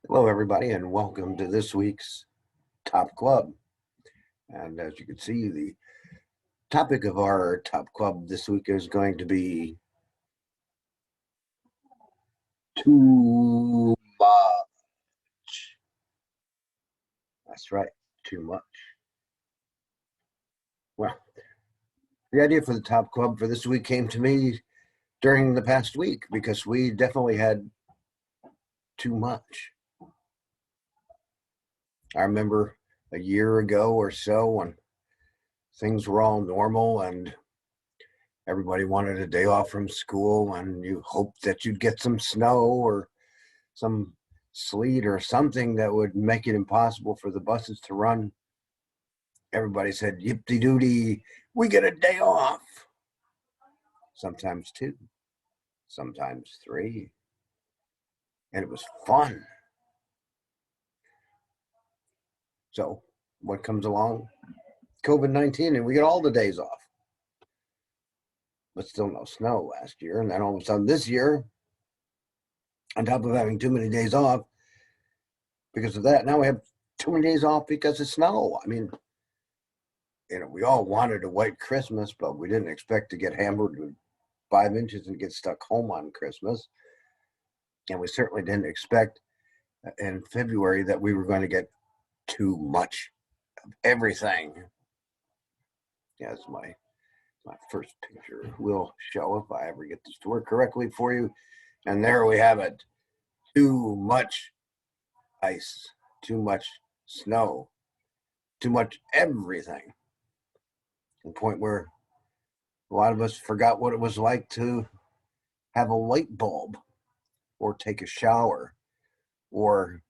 Hello, everybody, and welcome to this week's Top Club. And as you can see, the topic of our Top Club this week is going to be too much. That's right, too much. Well, the idea for the Top Club for this week came to me during the past week because we definitely had too much. I remember a year ago or so when things were all normal and everybody wanted a day off from school and you hoped that you'd get some snow or some sleet or something that would make it impossible for the buses to run. Everybody said, "Yip de doody, we get a day off." Sometimes two, sometimes three. And it was fun. So what comes along? COVID-19, and we get all the days off. But still no snow last year. And then all of a sudden this year, on top of having too many days off, because of that, now we have too many days off because of snow. I mean, we all wanted a white Christmas, but we didn't expect to get hammered with 5 inches and get stuck home on Christmas. And we certainly didn't expect in February that we were going to get too much of everything. Yes, my first picture will show if I ever get this to work correctly for you. And there we have it. Too much ice, too much snow, too much everything. To the point where a lot of us forgot what it was like to have a light bulb or take a shower, or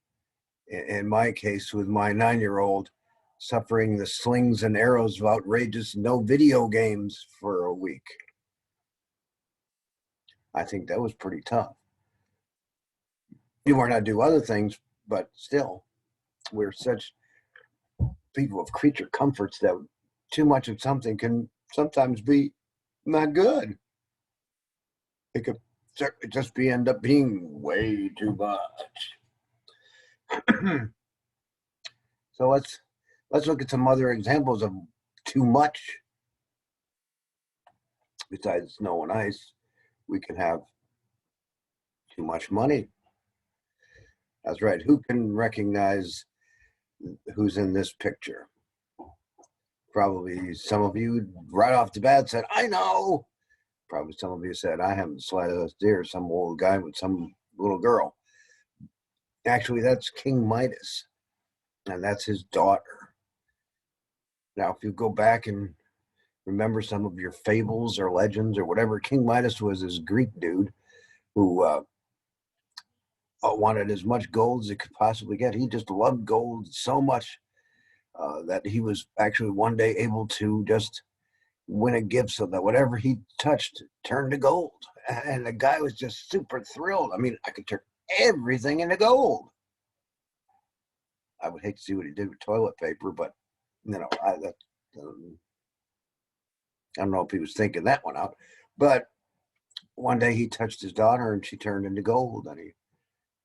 in my case with my 9-year-old, suffering the slings and arrows of outrageous no video games for a week. I think that was pretty tough. You weren't to do other things, but still, we're such people of creature comforts that too much of something can sometimes be not good. It could just end up being way too much. So let's look at some other examples of too much. Besides snow and ice, we can have too much money. That's right. Who can recognize who's in this picture? Probably some of you right off the bat said, "I know." Probably some of you said, "I haven't the slightest idea." Some old guy with some little girl. Actually, that's King Midas, and that's his daughter. Now, if you go back and remember some of your fables or legends or whatever, King Midas was this Greek dude who wanted as much gold as he could possibly get. He just loved gold so much that he was actually one day able to just win a gift so that whatever he touched turned to gold. And the guy was just super thrilled. I mean, I could turn everything into gold. I would hate to see what he did with toilet paper, but um, I don't know if he was thinking that one out. But one day he touched his daughter and she turned into gold, and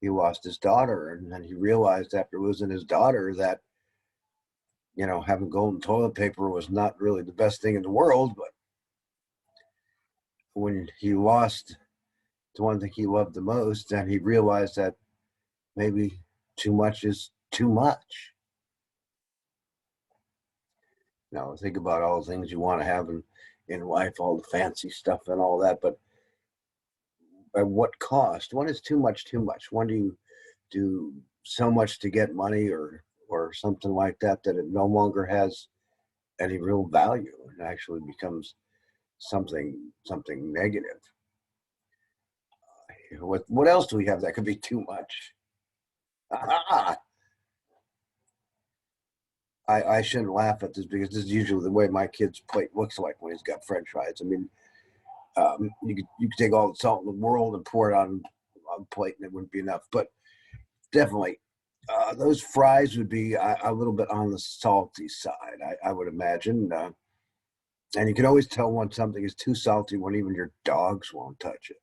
he lost his daughter, and then he realized after losing his daughter that having golden toilet paper was not really the best thing in the world. But when he lost the one thing he loved the most, and he realized that maybe too much is too much. Now think about all the things you want to have in life, all the fancy stuff and all that, but at what cost? When is too much too much? When do you do so much to get money or something like that that it no longer has any real value and actually becomes something negative? What else do we have that could be too much? I shouldn't laugh at this because this is usually the way my kid's plate looks like when he's got French fries. I mean, you could take all the salt in the world and pour it on a plate and it wouldn't be enough. But definitely, those fries would be a little bit on the salty side, I would imagine. And you can always tell when something is too salty when even your dogs won't touch it.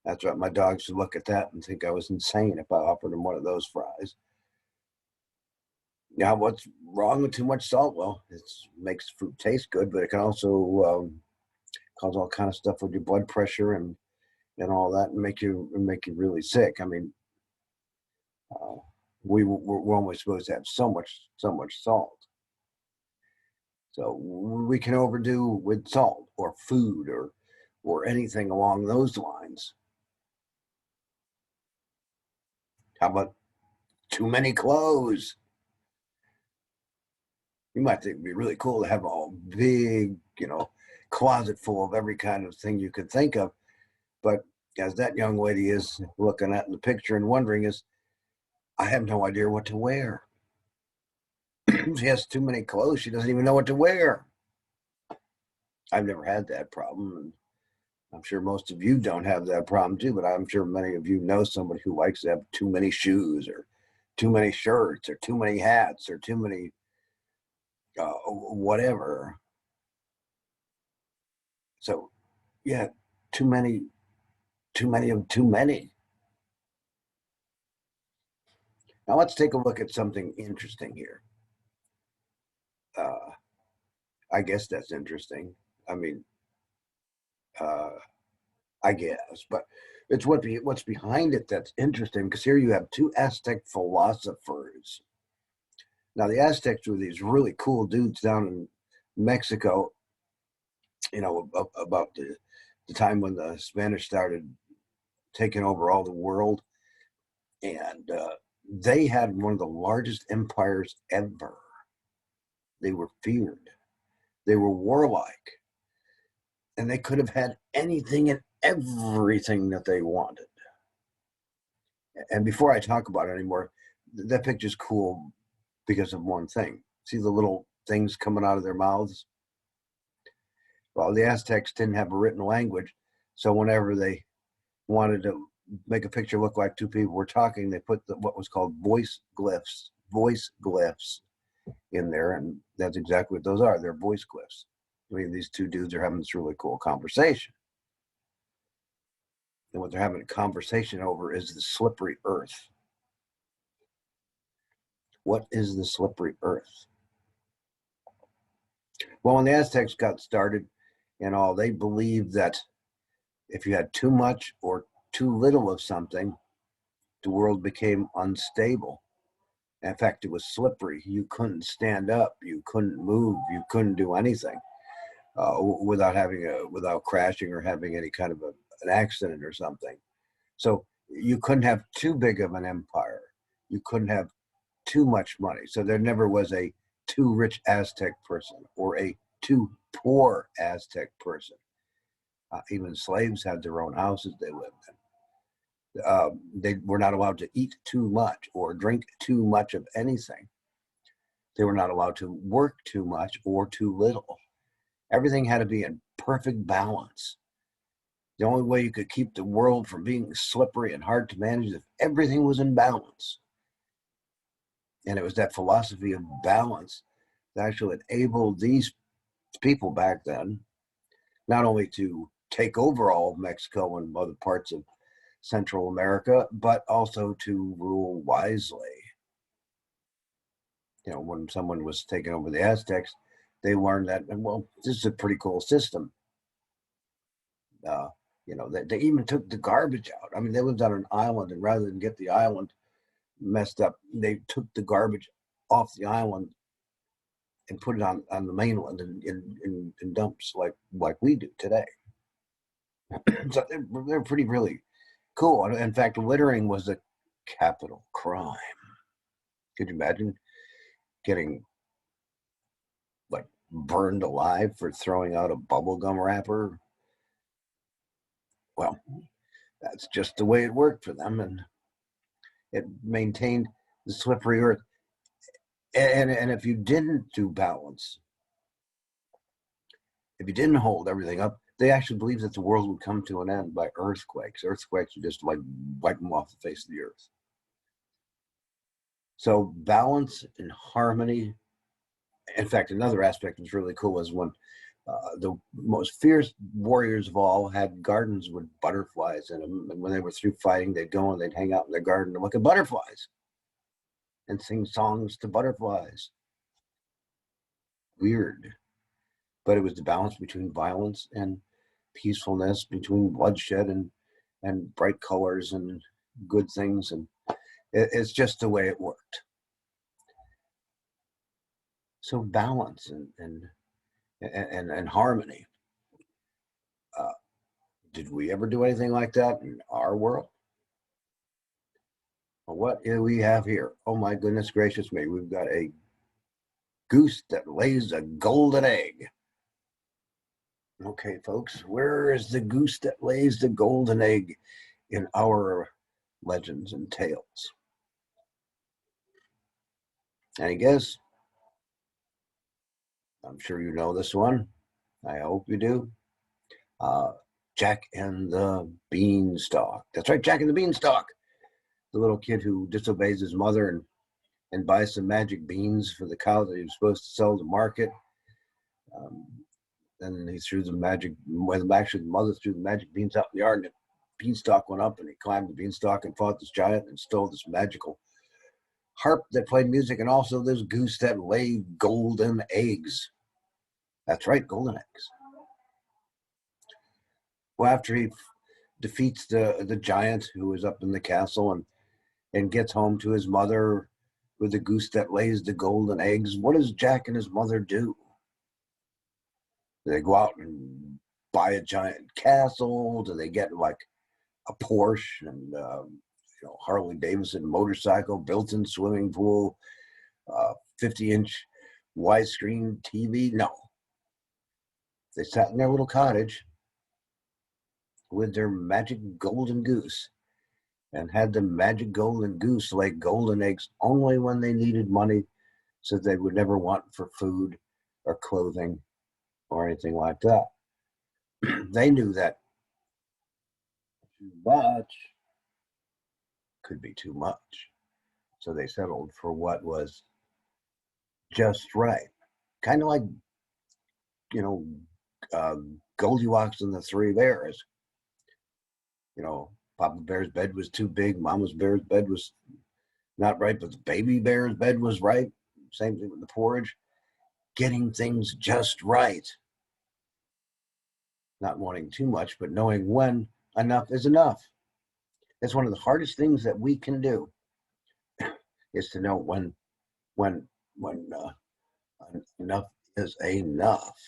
That's right. My dogs would look at that and think I was insane if I offered them one of those fries. Now, what's wrong with too much salt? Well, it makes food taste good, but it can also cause all kind of stuff with your blood pressure and all that, and make you really sick. I mean, uh, we're only supposed to have so much salt. So we can overdo with salt or food or anything along those lines. How about too many clothes? You might think it'd be really cool to have a big, closet full of every kind of thing you could think of. But as that young lady is looking at the picture and wondering, I have no idea what to wear. She has too many clothes. She doesn't even know what to wear. I've never had that problem. And I'm sure most of you don't have that problem too, but I'm sure many of you know somebody who likes to have too many shoes or too many shirts or too many hats or too many whatever. So yeah, too many of too many. Now let's take a look at something interesting here. Uh, I guess that's interesting. I mean, uh, I guess, but it's what's behind it that's interesting, because here you have two Aztec philosophers. Now the Aztecs were these really cool dudes down in Mexico, about the time when the Spanish started taking over all the world, and they had one of the largest empires ever. They were feared. They were warlike, and they could have had anything and everything that they wanted. And before I talk about it anymore, that picture's cool because of one thing. See the little things coming out of their mouths? Well, the Aztecs didn't have a written language, so whenever they wanted to make a picture look like two people were talking, they put what was called voice glyphs in there, and that's exactly what those are. They're voice glyphs. I mean, these two dudes are having this really cool conversation. And what they're having a conversation over is the slippery earth. What is the slippery earth? Well, when the Aztecs got started and all, they believed that if you had too much or too little of something, the world became unstable. In fact, it was slippery. You couldn't stand up. You couldn't move. You couldn't do anything without crashing or having any kind of an accident or something. So you couldn't have too big of an empire. You couldn't have too much money. So there never was a too rich Aztec person or a too poor Aztec person. Even slaves had their own houses they lived in. They were not allowed to eat too much or drink too much of anything. They were not allowed to work too much or too little. Everything had to be in perfect balance. The only way you could keep the world from being slippery and hard to manage is if everything was in balance. And it was that philosophy of balance that actually enabled these people back then not only to take over all of Mexico and other parts of Central America, but also to rule wisely. When someone was taking over the Aztecs, they learned that, well, this is a pretty cool system. They even took the garbage out. I mean, they lived on an island, and rather than get the island messed up, they took the garbage off the island and put it on the mainland in dumps like we do today. So they're pretty really cool. In fact, littering was a capital crime. Could you imagine getting burned alive for throwing out a bubblegum wrapper? Well, that's just the way it worked for them, and it maintained the slippery earth. And if you didn't do balance, if you didn't hold everything up, they actually believed that the world would come to an end by earthquakes. Earthquakes would just wipe them off the face of the earth. So balance and harmony. In fact, another aspect was really cool was when The most fierce warriors of all had gardens with butterflies in them. And when they were through fighting, they'd go and they'd hang out in their garden and look at butterflies and sing songs to butterflies. Weird. But it was the balance between violence and peacefulness, between bloodshed and bright colors and good things. And it's just the way it worked. So balance and harmony. Did we ever do anything like that in our world? Well, what do we have here? Oh my goodness gracious me. We've got a goose that lays a golden egg. Okay, folks, where is the goose that lays the golden egg in our legends and tales? Any guess? I'm sure you know this one. I hope you do. Jack and the Beanstalk. That's right, Jack and the Beanstalk. The little kid who disobeys his mother and buys some magic beans for the cow that he was supposed to sell to market. Then he threw the magic, well, actually the mother threw the magic beans out in the yard, and the beanstalk went up, and he climbed the beanstalk and fought this giant and stole this magical harp that played music, and also this goose that laid golden eggs. That's right, golden eggs. Well, after he defeats the giant who is up in the castle and gets home to his mother with the goose that lays the golden eggs, what does Jack and his mother do? Do they go out and buy a giant castle? Do they get like a Porsche and Harley Davidson motorcycle, built-in swimming pool, 50-inch widescreen TV? No. They sat in their little cottage with their magic golden goose and had the magic golden goose lay golden eggs only when they needed money, so they would never want for food or clothing or anything like that. They knew that too much could be too much. So they settled for what was just right. Kind of like, Goldilocks and the Three Bears. Papa Bear's bed was too big. Mama's bear's bed was not right, but the baby bear's bed was right. Same thing with the porridge. Getting things just right. Not wanting too much, but knowing when enough is enough. It's one of the hardest things that we can do, is to know when enough is enough.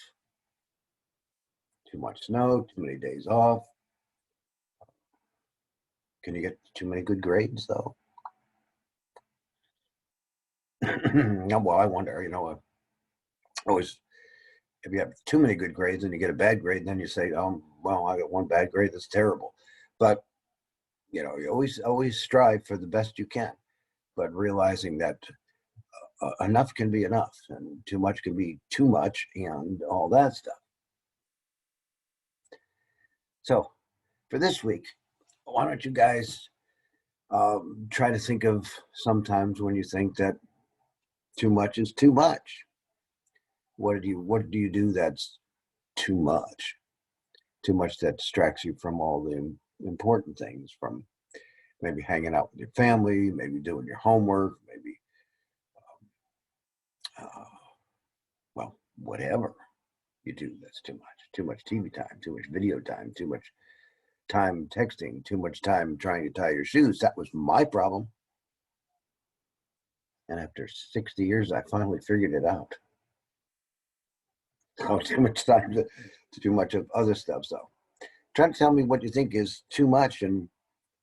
Too much snow, too many days off. Can you get too many good grades, though? Well, I wonder, always, if you have too many good grades and you get a bad grade, then you say, well, I got one bad grade, that's terrible. But, you always strive for the best you can, but realizing that enough can be enough and too much can be too much and all that stuff. So for this week, why don't you guys try to think of sometimes when you think that too much is too much. What do you do that's too much? Too much that distracts you from all the important things, from maybe hanging out with your family, maybe doing your homework, maybe, whatever you do that's too much. Too much TV time, too much video time, too much time texting, too much time trying to tie your shoes. That was my problem. And after 60 years, I finally figured it out. Oh, too much time to too much of other stuff. So try to tell me what you think is too much and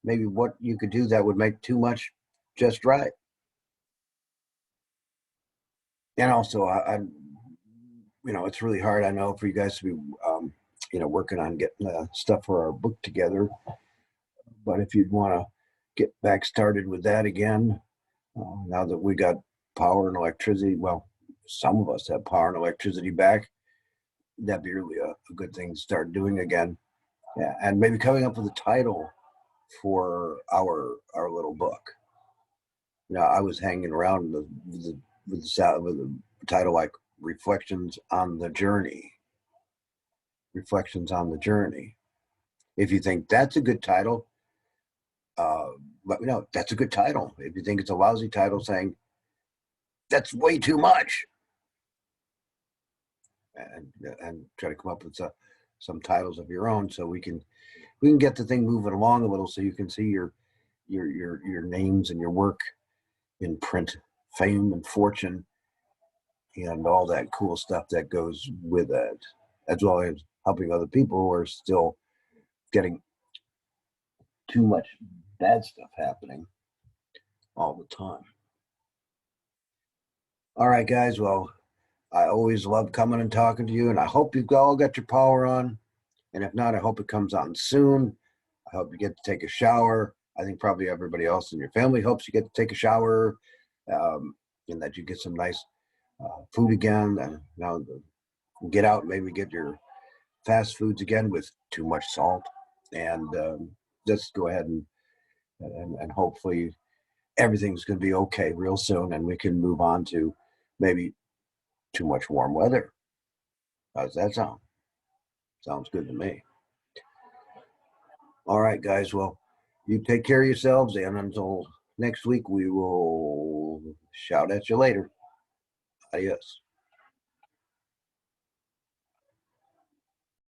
maybe what you could do that would make too much just right. And also, it's really hard, I know, for you guys to be, working on getting stuff for our book together. But if you'd want to get back started with that again, now that we got power and electricity, well, some of us have power and electricity back, that'd be really a good thing to start doing again. Yeah, and maybe coming up with a title for our little book. I was hanging around with the title like Reflections on the Journey. Reflections on the Journey. If you think that's a good title, let me know. That's a good title. If you think it's a lousy title, saying that's way too much, and try to come up with some titles of your own, so we can get the thing moving along a little, so you can see your names and your work in print, fame and fortune, and all that cool stuff that goes with it, as well as helping other people who are still getting too much bad stuff happening all the time. All right, guys. Well, I always love coming and talking to you, and I hope you've all got your power on. And if not, I hope it comes on soon. I hope you get to take a shower. I think probably everybody else in your family hopes you get to take a shower, and that you get some nice food again. And now get out, maybe get your fast foods again with too much salt, and just go ahead and hopefully everything's going to be okay real soon, and we can move on to maybe too much warm weather. How's that sound? Sounds good to me. All right, guys. Well, you take care of yourselves, and until next week, we will shout at you later. Adios.